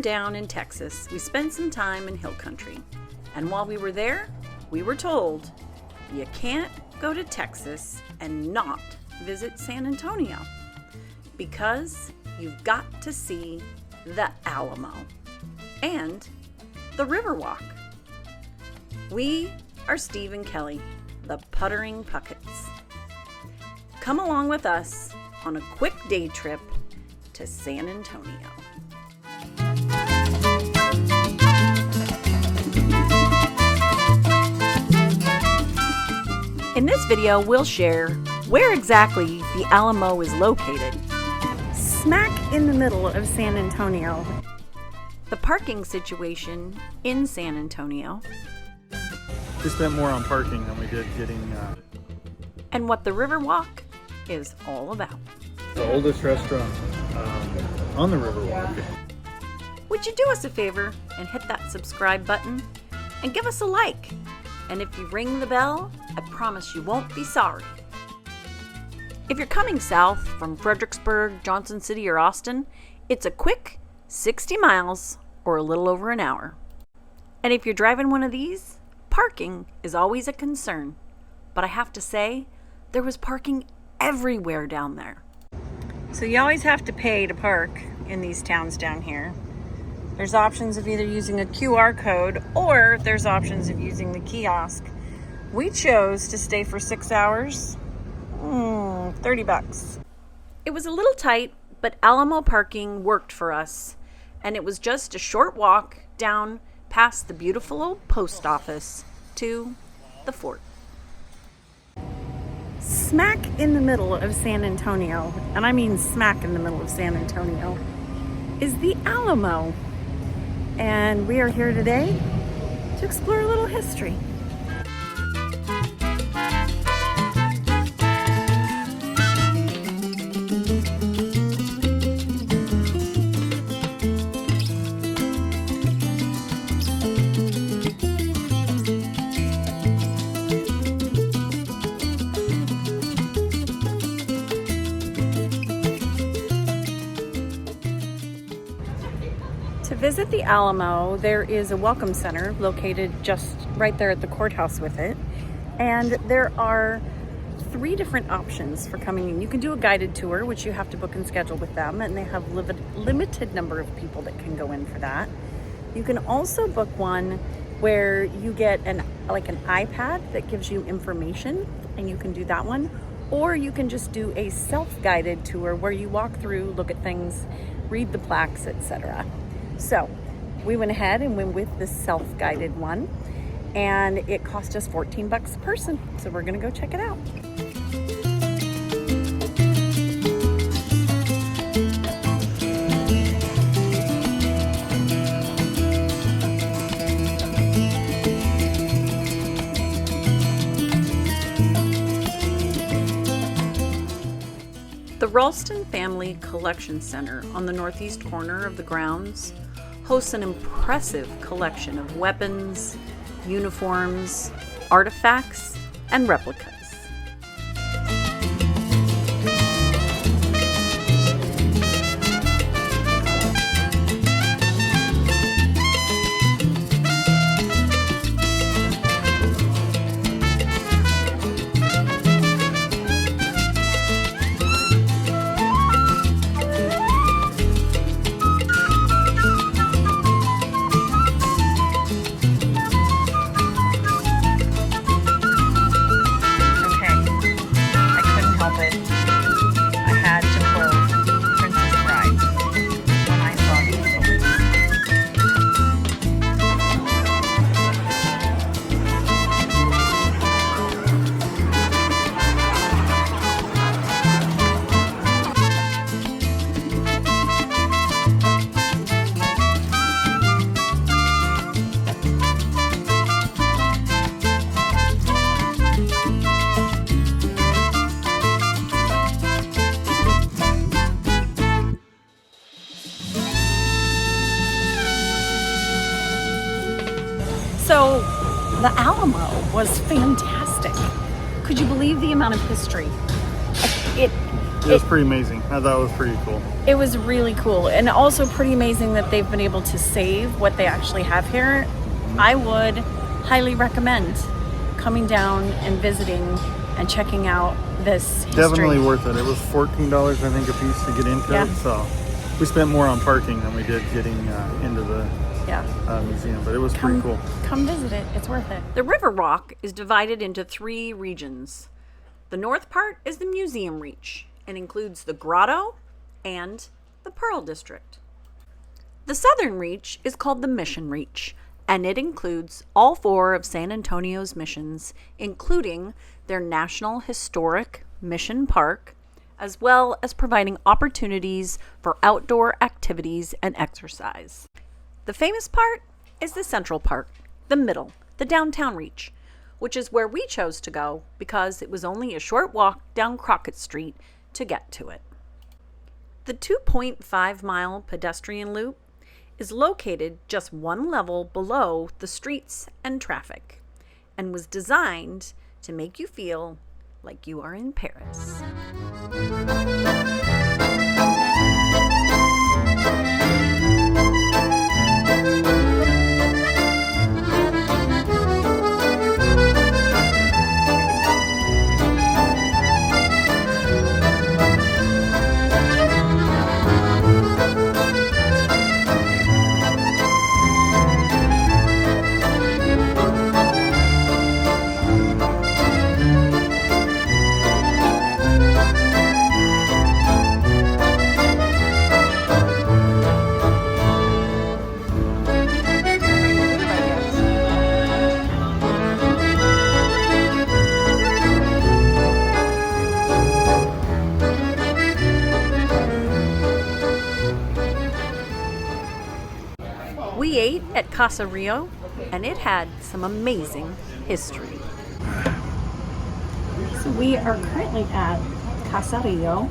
down in Texas, we spent some time in hill country. And while we were there, we were told, you can't go to Texas and not visit San Antonio because you've got to see the Alamo and the Riverwalk. We are Steve and Kelly, the Puttering Puckets. Come along with us on a quick day trip to San Antonio. In this video, we'll share where exactly the Alamo is located. Smack in the middle of San Antonio. The parking situation in San Antonio. We spent more on parking than we did getting... And what the Riverwalk is all about. The oldest restaurant on the Riverwalk. Would you do us a favor and hit that subscribe button and give us a like? And if you ring the bell, I promise you won't be sorry. If you're coming south from Fredericksburg, Johnson City, or Austin, it's a quick 60 miles or a little over an hour. And if you're driving one of these, parking is always a concern. But I have to say, there was parking everywhere down there. So you always have to pay to park in these towns down here. There's options of either using a QR code or there's options of using the kiosk. We chose to stay for 6 hours, $30. It was a little tight, but Alamo parking worked for us. And it was just a short walk down past the beautiful old post office to the fort. Smack in the middle of San Antonio, and I mean smack in the middle of San Antonio, is the Alamo. And we are here today to explore a little history. To visit the Alamo, there is a welcome center located just right there at the courthouse with it. And there are 3 different options for coming in. You can do a guided tour, which you have to book and schedule with them, and they have limited number of people that can go in for that. You can also book one where you get an iPad that gives you information, and you can do that one. Or you can just do a self-guided tour where you walk through, look at things, read the plaques, etc. So we went ahead and went with the self-guided one, and it cost us $14 a person. So we're gonna go check it out. The Ralston Family Collection Center on the northeast corner of the grounds hosts an impressive collection of weapons, uniforms, artifacts, and replicas. So the Alamo was fantastic. Could you believe the amount of history? It was pretty amazing. I thought it was pretty cool. It was really cool, and also pretty amazing that they've been able to save what they actually have here. I would highly recommend coming down and visiting and checking out this history. Definitely worth it. It was $14, I think, a piece to get into it. So we spent more on parking than we did getting into the museum, but it was pretty cool. Come visit it. It's worth it. The Riverwalk is divided into 3 regions. The north part is the museum reach and includes the Grotto and the Pearl District. The southern reach is called the Mission Reach, and it includes all 4 of San Antonio's missions, including their National Historic Mission Park, as well as providing opportunities for outdoor activities and exercise. The famous part is the Central Park, the middle, the downtown reach, which is where we chose to go because it was only a short walk down Crockett Street to get to it. The 2.5-mile pedestrian loop is located just 1 level below the streets and traffic and was designed to make you feel like you are in Paris. We ate at Casa Rio, and it had some amazing history. So we are currently at Casa Rio,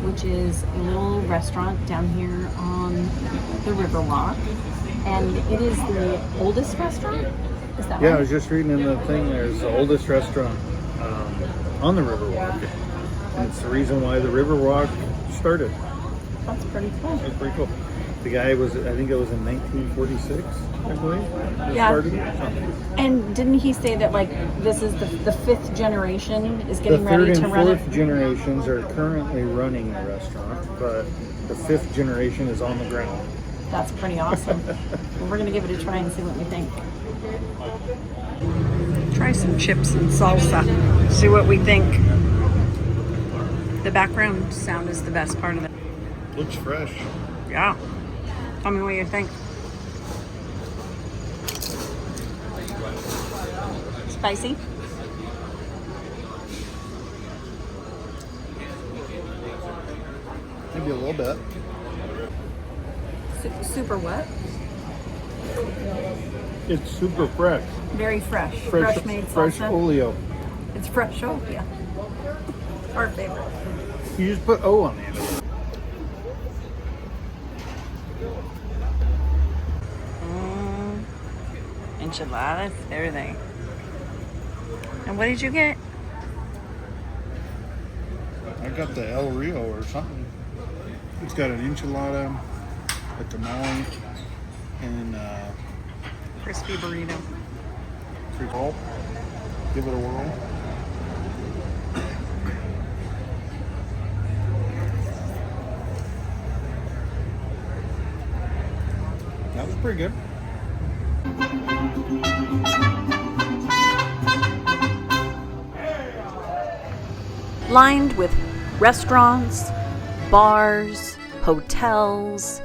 which is a little restaurant down here on the Riverwalk, and it is the oldest restaurant. Is that right? I was just reading in the thing. There's the oldest restaurant on the Riverwalk. And it's the reason why the Riverwalk started. That's pretty cool. It's pretty cool. The guy was, I think it was in 1946, I believe. Started it. And didn't he say that like this is the 5th generation is getting ready to run it? The 3rd and 4th generations are currently running the restaurant, but the 5th generation is on the ground. That's pretty awesome. Well, we're gonna give it a try and see what we think. Try some chips and salsa. See what we think. The background sound is the best part of it. Looks fresh. Yeah. Tell me what you think. Spicy? Maybe a little bit. Super what? It's super fresh. Very fresh. Fresh made salsa. Fresh oleo. It's fresh oleo. Our favorite. You just put O on the end of it. Enchiladas, everything. And what did you get? I got the El Rio or something. It's got an enchilada, a tamale, and Crispy burrito. roll. Give it a whirl. That was pretty good. Lined with restaurants, bars, hotels,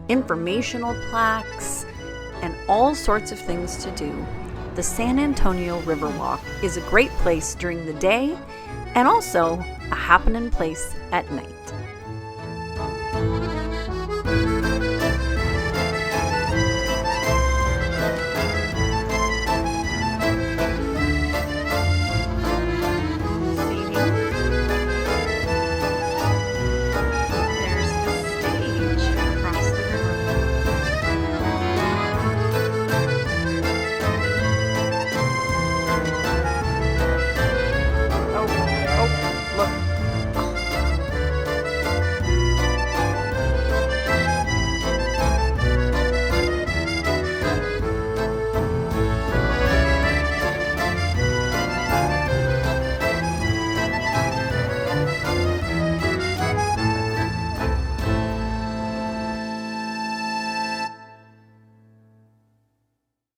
informational plaques, and all sorts of things to do, the San Antonio Riverwalk is a great place during the day and also a happening place at night.